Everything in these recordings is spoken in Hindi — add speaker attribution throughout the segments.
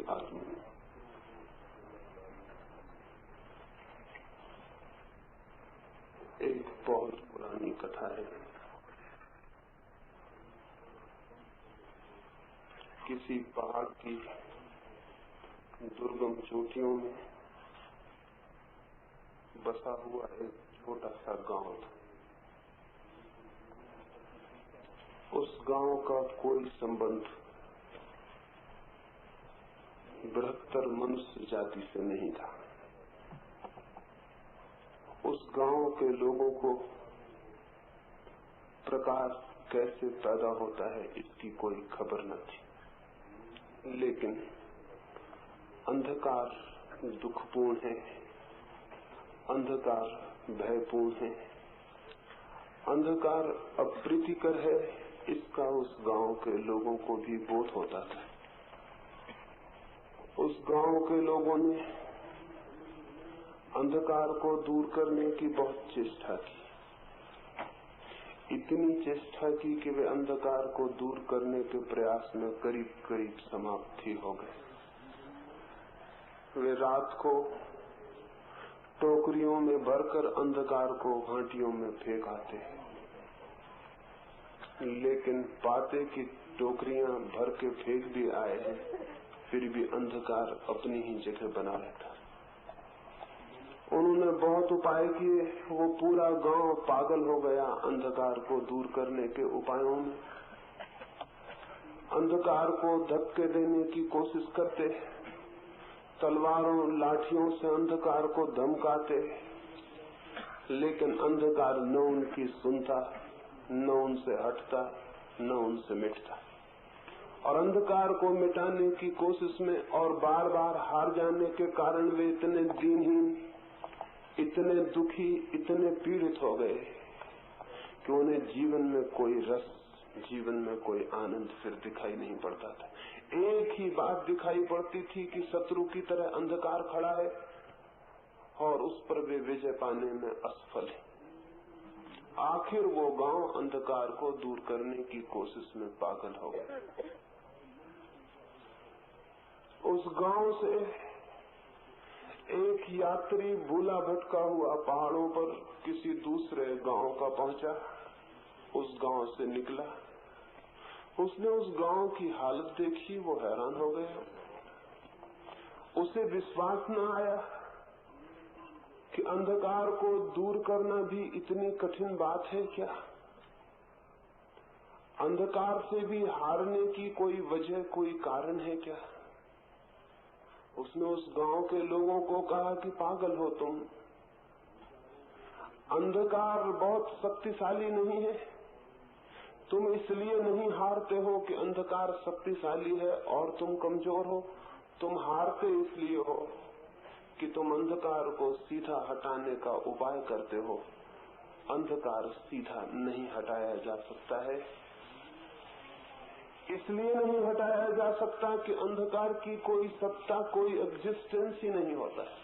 Speaker 1: आत्मा। एक बहुत पुरानी कथा है। किसी पहाड़ की दुर्गम चोटियों में बसा हुआ एक छोटा सा गांव था। उस गांव का कोई संबंध बृहत्तर मनुष्य जाति से नहीं था। उस गांव के लोगों को प्रकाश कैसे पैदा होता है इसकी कोई खबर न थी, लेकिन अंधकार दुखपूर्ण है, अंधकार भयपूर्ण है, अंधकार अप्रीतिकर है, इसका उस गांव के लोगों को भी बोध होता था। उस गांव के लोगों ने अंधकार को दूर करने की बहुत चेष्टा की। इतनी चेष्टा की कि वे अंधकार को दूर करने के प्रयास में करीब करीब समाप्ति हो गए। वे रात को टोकरियों में भरकर अंधकार को घाटियों में फेंक आते, लेकिन पाते कि टोकरियां भर के फेंक भी आए हैं, फिर भी अंधकार अपनी ही जगह बना रहता। उन्होंने बहुत उपाय किए, वो पूरा गांव पागल हो गया अंधकार को दूर करने के उपायों में। अंधकार को धक्के देने की कोशिश करते, तलवारों लाठियों से अंधकार को धमकाते, लेकिन अंधकार न उनकी सुनता, न उनसे हटता, न उनसे मिटता। और अंधकार को मिटाने की कोशिश में और बार बार हार जाने के कारण वे इतने दीनहीन, इतने दुखी, इतने पीड़ित हो गए कि उन्हें जीवन में कोई रस, जीवन में कोई आनंद फिर दिखाई नहीं पड़ता था। एक ही बात दिखाई पड़ती थी कि शत्रु की तरह अंधकार खड़ा है और उस पर वे विजय पाने में असफल है। आखिर वो गांव अंधकार को दूर करने की कोशिश में पागल हो गया। उस गांव से एक यात्री भूला भटका हुआ पहाड़ों पर किसी दूसरे गांव का पहुंचा। उस गांव से निकला, उसने उस गांव की हालत देखी, वो हैरान हो गया। उसे विश्वास न आया कि अंधकार को दूर करना भी इतनी कठिन बात है क्या? अंधकार से भी हारने की कोई वजह, कोई कारण है क्या? उसने उस गांव के लोगों को कहा कि पागल हो तुम, अंधकार बहुत शक्तिशाली नहीं है। तुम इसलिए नहीं हारते हो कि अंधकार शक्तिशाली है और तुम कमजोर हो। तुम हारते इसलिए हो कि तुम अंधकार को सीधा हटाने का उपाय करते हो। अंधकार सीधा नहीं हटाया जा सकता है। इसलिए नहीं हटाया जा सकता कि अंधकार की कोई सत्ता, कोई एग्जिस्टेंस ही नहीं होता है।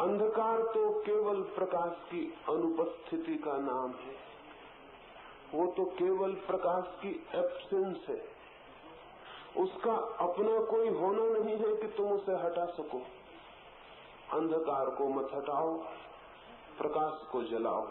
Speaker 1: अंधकार तो केवल प्रकाश की अनुपस्थिति का नाम है। वो तो केवल प्रकाश की एब्सेंस है। उसका अपना कोई होना नहीं है कि तुम उसे हटा सको। अंधकार को मत हटाओ, प्रकाश को जलाओ,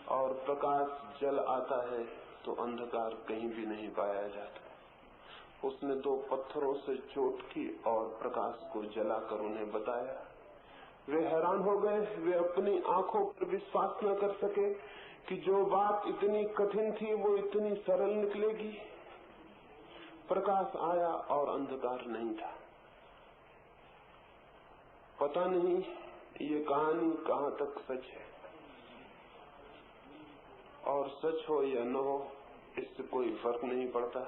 Speaker 1: और प्रकाश जल आता है तो अंधकार कहीं भी नहीं पाया जाता। उसने दो पत्थरों से चोट की और प्रकाश को जलाकर उन्हें बताया। वे हैरान हो गए। वे अपनी आंखों पर विश्वास न कर सके कि जो बात इतनी कठिन थी वो इतनी सरल निकलेगी। प्रकाश आया और अंधकार नहीं था। पता नहीं ये कहानी कहाँ तक सच है, और सच हो या न हो इससे कोई फर्क नहीं पड़ता,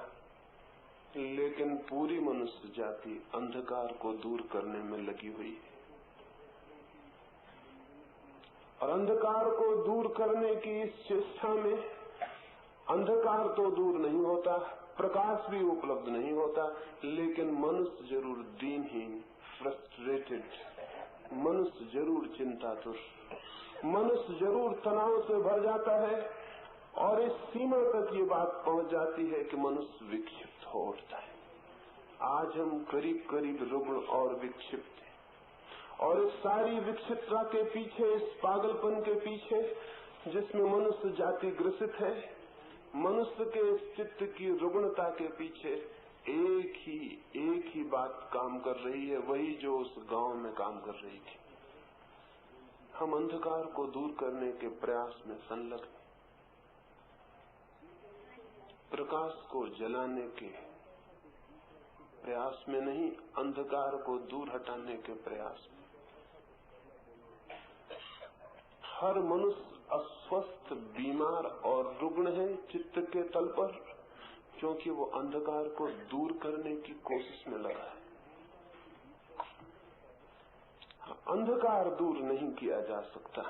Speaker 1: लेकिन पूरी मनुष्य जाति अंधकार को दूर करने में लगी हुई है। और अंधकार को दूर करने की इस चेष्टा में अंधकार तो दूर नहीं होता, प्रकाश भी उपलब्ध नहीं होता, लेकिन मनुष्य जरूर दीनहीन, फ्रस्ट्रेटेड, मनुष्य जरूर चिंतातुर, मनुष्य जरूर तनाव से भर जाता है। और इस सीमा तक ये बात पहुंच जाती है कि मनुष्य विक्षिप्त हो उठता है। आज हम करीब करीब रुग्ण और विक्षिप्त हैं। और इस सारी विक्षिप्तता के पीछे, इस पागलपन के पीछे जिसमें मनुष्य जाति ग्रसित है, मनुष्य के चित्त की रुग्णता के पीछे एक ही बात काम कर रही है, वही जो उस गांव में काम कर रही थी। हम अंधकार को दूर करने के प्रयास में संलग्न, प्रकाश को जलाने के प्रयास में नहीं, अंधकार को दूर हटाने के प्रयास में। हर मनुष्य अस्वस्थ, बीमार और रुग्ण है चित्त के तल पर, क्योंकि वो अंधकार को दूर करने की कोशिश में लगा है। अंधकार दूर नहीं किया जा सकता।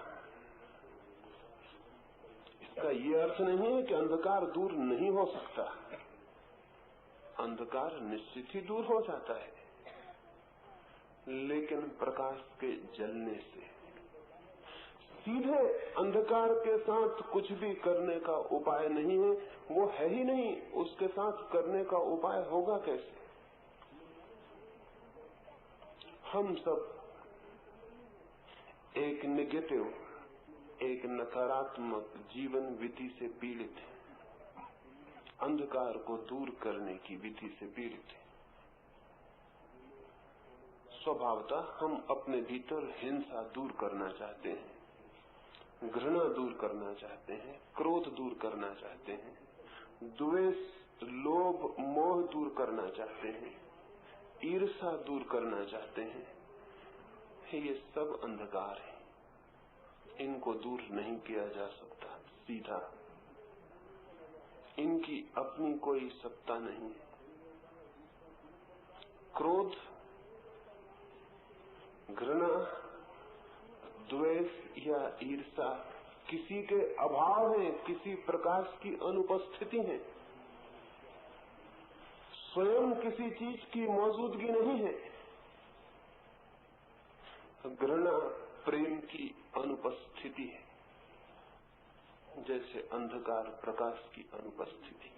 Speaker 1: इसका ये अर्थ नहीं है कि अंधकार दूर नहीं हो सकता। अंधकार निश्चित ही दूर हो जाता है, लेकिन प्रकाश के जलने से। सीधे अंधकार के साथ कुछ भी करने का उपाय नहीं है, वो है ही नहीं, उसके साथ करने का उपाय होगा कैसे? हम सब एक नेगेटिव, एक नकारात्मक जीवन विधि से पीड़ित हैं, अंधकार को दूर करने की विधि से पीड़ित हैं। स्वभावतः हम अपने भीतर हिंसा दूर करना चाहते हैं, घृणा दूर करना चाहते हैं, क्रोध दूर करना चाहते हैं, द्वेष, लोभ, मोह दूर करना चाहते हैं, ईर्ष्या दूर करना चाहते हैं। ये सब अंधकार है, इनको दूर नहीं किया जा सकता सीधा। इनकी अपनी कोई सत्ता नहीं है। क्रोध, घृणा, द्वेष या ईर्ष्या किसी के अभाव है, किसी प्रकाश की अनुपस्थिति है, स्वयं किसी चीज की मौजूदगी नहीं है। घृणा प्रेम की अनुपस्थिति है, जैसे अंधकार प्रकाश की अनुपस्थिति।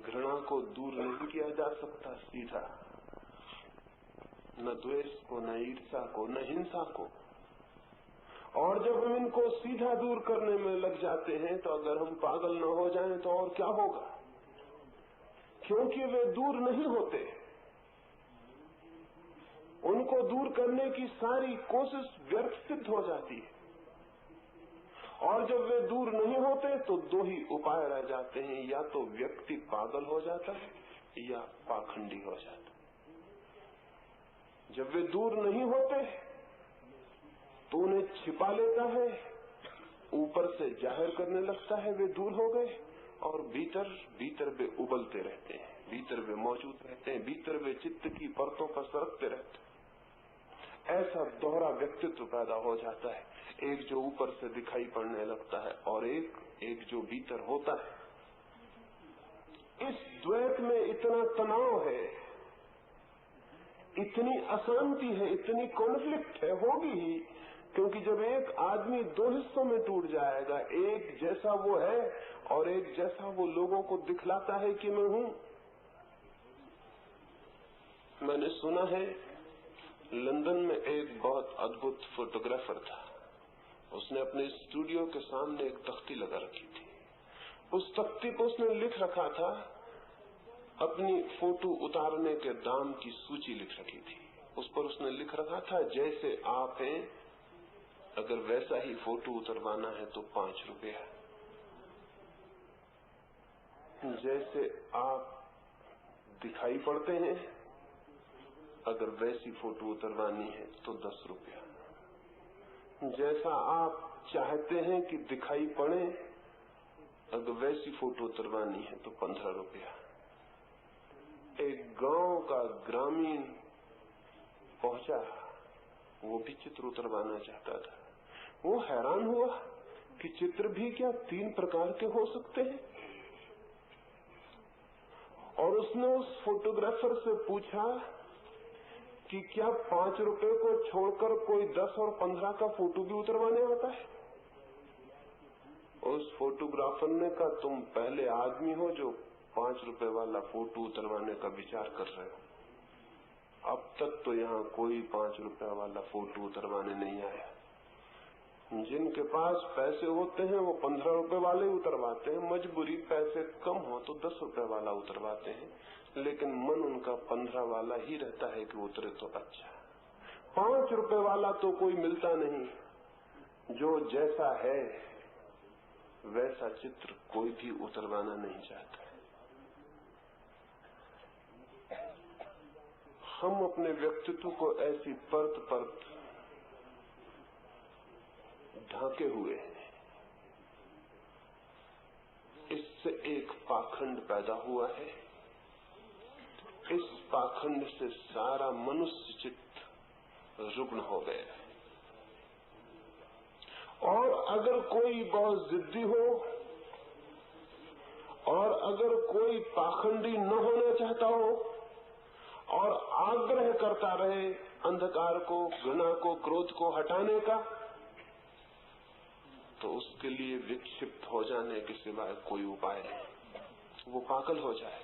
Speaker 1: घृणा को दूर नहीं किया जा सकता सीधा, न द्वेष को, न ईर्ष्या को, न हिंसा को। और जब हम इनको सीधा दूर करने में लग जाते हैं, तो अगर हम पागल न हो जाएं तो और क्या होगा? क्योंकि वे दूर नहीं होते। उनको दूर करने की सारी कोशिश व्यर्थ सिद्ध हो जाती है। और जब वे दूर नहीं होते तो दो ही उपाय रह जाते हैं, या तो व्यक्ति पागल हो जाता है या पाखंडी हो जाता है। जब वे दूर नहीं होते तो उन्हें छिपा लेता है, ऊपर से जाहिर करने लगता है वे दूर हो गए, और भीतर वे उबलते रहते हैं, भीतर वे मौजूद रहते हैं, भीतर वे चित्त की परतों पर सरकते रहते हैं। ऐसा दोहरा व्यक्तित्व पैदा हो जाता है, एक जो ऊपर से दिखाई पड़ने लगता है और एक जो भीतर होता है। इस द्वैत में इतना तनाव है, इतनी अशांति है, इतनी कॉन्फ्लिक्ट है, होगी ही, क्योंकि जब एक आदमी दो हिस्सों में टूट जाएगा, एक जैसा वो है और एक जैसा वो लोगों को दिखलाता है कि मैं हूं। मैंने सुना है लंदन में एक बहुत अद्भुत फोटोग्राफर था, उसने अपने स्टूडियो के सामने एक तख्ती लगा रखी थी। उस तख्ती पर उसने लिख रखा था, अपनी फोटो उतारने के दाम की सूची लिख रखी थी। उस पर उसने लिख रखा था, जैसे आप हैं, अगर वैसा ही फोटो उतरवाना है तो 5 रुपया, जैसे आप दिखाई पड़ते हैं, अगर वैसी फोटो उतरवानी है तो 10 रुपया, जैसा आप चाहते हैं कि दिखाई पड़े, अगर वैसी फोटो उतरवानी है तो 15 रुपया। एक गांव का ग्रामीण पहुंचा, वो भी चित्र उतरवाना चाहता था। वो हैरान हुआ कि चित्र भी क्या 3 प्रकार के हो सकते हैं। और उसने उस फोटोग्राफर से पूछा कि क्या 5 रुपए को छोड़कर कोई 10 और 15 का फोटो भी उतरवाने आता है? उस फोटोग्राफर ने कहा, तुम पहले आदमी हो जो 5 रुपए वाला फोटो उतरवाने का विचार कर रहे हो। अब तक तो यहाँ कोई 5 रुपए वाला फोटो उतरवाने नहीं आया। जिनके पास पैसे होते हैं वो 15 रुपए वाले उतरवाते हैं, मजबूरी पैसे कम हो तो 10 रुपए वाला उतरवाते हैं, लेकिन मन उनका 15 वाला ही रहता है कि उतरे तो अच्छा। 5 रुपए वाला तो कोई मिलता नहीं। जो जैसा है वैसा चित्र कोई भी उतरवाना नहीं चाहता। हम अपने व्यक्तित्व को ऐसी परत परत ढांके हुए हैं। इससे एक पाखंड पैदा हुआ है। इस पाखंड से सारा मनुष्य चित्त रुग्ण हो गया। और अगर कोई बहुत जिद्दी हो और अगर कोई पाखंडी न होना चाहता हो और आग्रह करता रहे अंधकार को, घृणा को, क्रोध को हटाने का, तो उसके लिए विक्षिप्त हो जाने के सिवाय कोई उपाय नहीं। वो पागल हो जाए।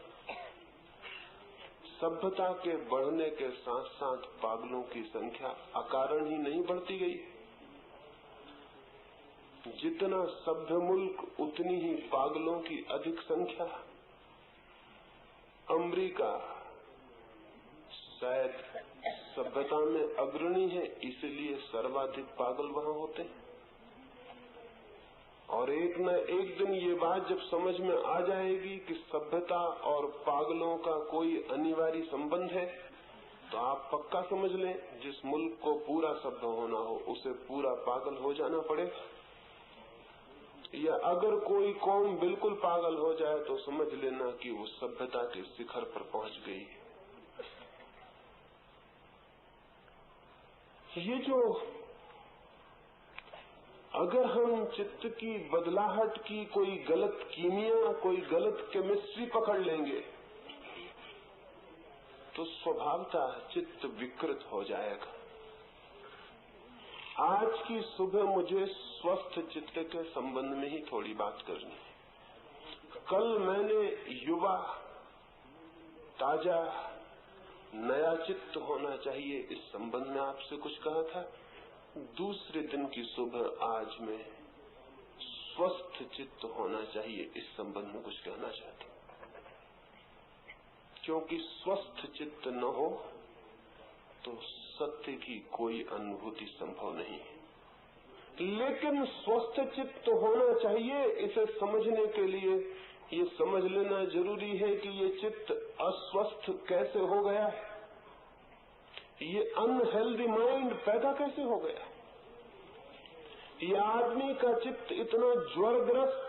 Speaker 1: सभ्यता के बढ़ने के साथ साथ पागलों की संख्या अकारण ही नहीं बढ़ती गई। जितना सभ्य मुल्क उतनी ही पागलों की अधिक संख्या। अमेरिका शायद सभ्यता में अग्रणी है, इसलिए सर्वाधिक पागल वहां होते हैं। और एक न एक दिन ये बात जब समझ में आ जाएगी कि सभ्यता और पागलों का कोई अनिवार्य संबंध है, तो आप पक्का समझ लें, जिस मुल्क को पूरा सभ्य होना हो उसे पूरा पागल हो जाना पड़ेगा। या अगर कोई कौम बिल्कुल पागल हो जाए तो समझ लेना कि वो सभ्यता के शिखर पर पहुंच गई। ये जो अगर हम चित्त की बदलाहट की कोई गलत कीमिया, कोई गलत केमिस्ट्री पकड़ लेंगे तो स्वभावतः चित्त विकृत हो जाएगा। आज की सुबह मुझे स्वस्थ चित्त के संबंध में ही थोड़ी बात करनी है। कल मैंने युवा, ताजा, नया चित्त होना चाहिए इस संबंध में आपसे कुछ कहा था। दूसरे दिन की सुबह आज मैं स्वस्थ चित्त होना चाहिए इस संबंध में कुछ कहना चाहता हूं। क्योंकि स्वस्थ चित्त न हो तो सत्य की कोई अनुभूति संभव नहीं है। लेकिन स्वस्थ चित्त होना चाहिए, इसे समझने के लिए ये समझ लेना जरूरी है कि ये चित्त अस्वस्थ कैसे हो गया है। ये अनहेल्दी माइंड पैदा कैसे हो गया। ये आदमी का चित्त इतना ज्वरग्रस्त,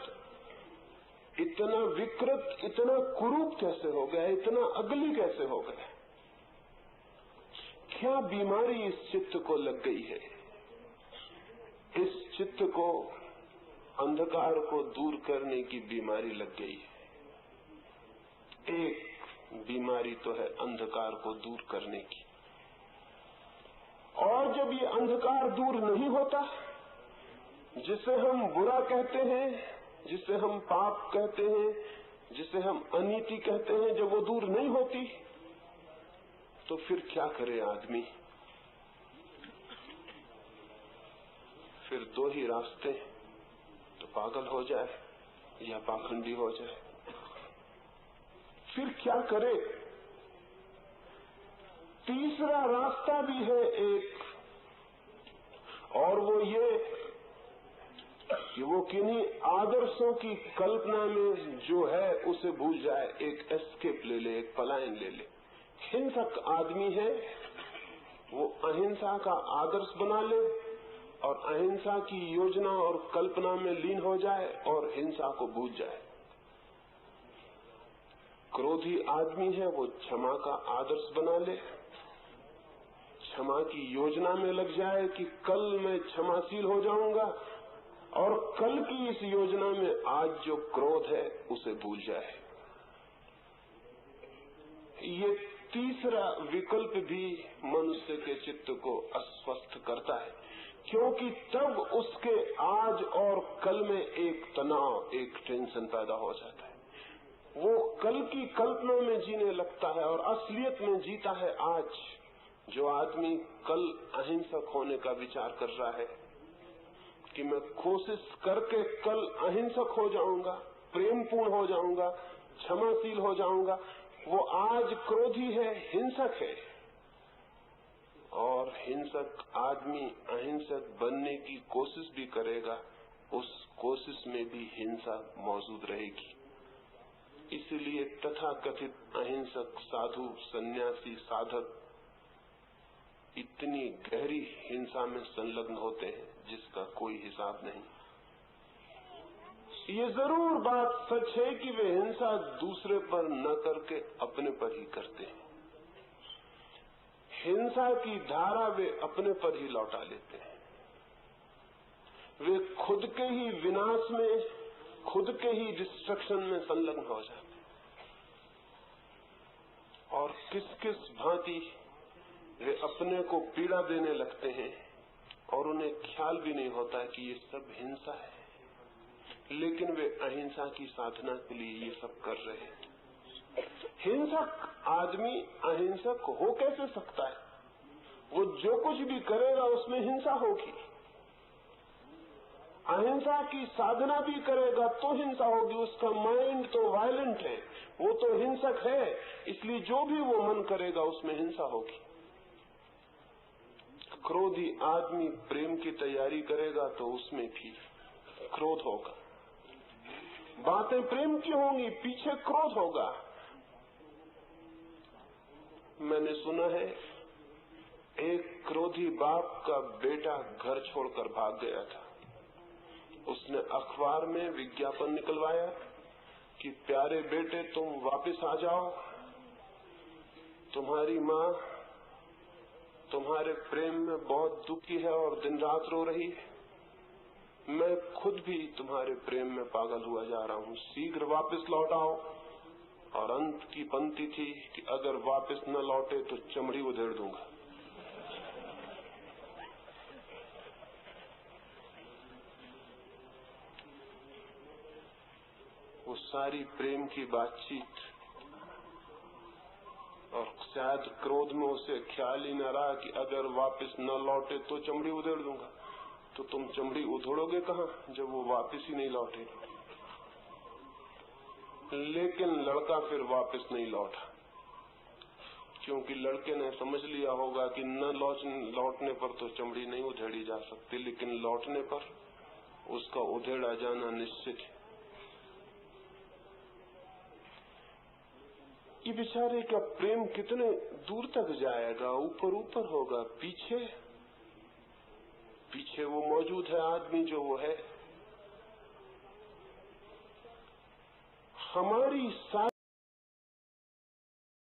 Speaker 1: इतना विकृत, इतना कुरूप कैसे हो गया, इतना अगली कैसे हो गया। क्या बीमारी इस चित्त को लग गई है। इस चित्त को अंधकार को दूर करने की बीमारी लग गई है। एक बीमारी तो है अंधकार को दूर करने की। और जब ये अंधकार दूर नहीं होता, जिसे हम बुरा कहते हैं, जिसे हम पाप कहते हैं, जिसे हम अनीति कहते हैं, जब वो दूर नहीं होती तो फिर क्या करे आदमी। फिर दो ही रास्ते, तो पागल हो जाए या पाखंडी हो जाए। फिर क्या करे। तीसरा रास्ता भी है एक, और वो ये कि वो किन्हीं आदर्शों की कल्पना में जो है उसे भूल जाए, एक एस्केप ले ले, एक पलायन ले ले। हिंसक आदमी है, वो अहिंसा का आदर्श बना ले और अहिंसा की योजना और कल्पना में लीन हो जाए और हिंसा को भूल जाए। क्रोधी आदमी है, वो क्षमा का आदर्श बना ले, क्षमा की योजना में लग जाए कि कल मैं क्षमाशील हो जाऊंगा, और कल की इस योजना में आज जो क्रोध है उसे भूल जाए। ये तीसरा विकल्प भी मनुष्य के चित्त को अस्वस्थ करता है, क्योंकि तब उसके आज और कल में एक तनाव, एक टेंशन पैदा हो जाता है। वो कल की कल्पना में जीने लगता है और असलियत में जीता है आज। जो आदमी कल अहिंसक होने का विचार कर रहा है कि मैं कोशिश करके कल अहिंसक हो जाऊंगा, प्रेमपूर्ण हो जाऊंगा, क्षमाशील हो जाऊंगा, वो आज क्रोधी है, हिंसक है। और हिंसक आदमी अहिंसक बनने की कोशिश भी करेगा, उस कोशिश में भी हिंसा मौजूद रहेगी। इसलिए तथाकथित अहिंसक साधु, सन्यासी, साधक इतनी गहरी हिंसा में संलग्न होते हैं जिसका कोई हिसाब नहीं। ये जरूर बात सच है कि वे हिंसा दूसरे पर न करके अपने पर ही करते हैं। हिंसा की धारा वे अपने पर ही लौटा लेते हैं। वे खुद के ही विनाश में, खुद के ही डिस्ट्रक्शन में संलग्न हो जाते हैं। और किस किस भांति वे अपने को पीड़ा देने लगते हैं और उन्हें ख्याल भी नहीं होता है कि ये सब हिंसा है, लेकिन वे अहिंसा की साधना के लिए ये सब कर रहे हैं। हिंसक आदमी अहिंसक हो कैसे सकता है? वो जो कुछ भी करेगा उसमें हिंसा होगी। अहिंसा की साधना भी करेगा तो हिंसा होगी। उसका माइंड तो वायलेंट है, वो तो हिंसक है, इसलिए जो भी वो मन करेगा उसमें हिंसा होगी। क्रोधी आदमी प्रेम की तैयारी करेगा तो उसमें भी क्रोध होगा। बातें प्रेम की होंगी, पीछे क्रोध होगा। मैंने सुना है एक क्रोधी बाप का बेटा घर छोड़कर भाग गया था। उसने अखबार में विज्ञापन निकलवाया कि प्यारे बेटे तुम वापस आ जाओ, तुम्हारी माँ तुम्हारे प्रेम में बहुत दुखी है और दिन रात रो रही है। मैं खुद भी तुम्हारे प्रेम में पागल हुआ जा रहा हूँ, शीघ्र वापस लौट आओ। और अंत की पंक्ति थी कि अगर वापस न लौटे तो चमड़ी उधेड़ दूंगा। वो सारी प्रेम की बातचीत और शायद क्रोध में उसे ख्याल ही न रहा कि अगर वापस न लौटे तो चमड़ी उधेड़ दूंगा। तो तुम चमड़ी उधेड़ोगे कहाँ जब वो वापस ही नहीं लौटे? लेकिन लड़का फिर वापस नहीं लौटा, क्योंकि लड़के ने समझ लिया होगा कि न लौटने पर तो चमड़ी नहीं उधेड़ी जा सकती, लेकिन लौटने पर उसका उधेड़ा जाना निश्चित है। ये बेचारे का प्रेम कितने दूर तक जाएगा, ऊपर ऊपर होगा, पीछे पीछे वो मौजूद है आदमी जो वो है। हमारी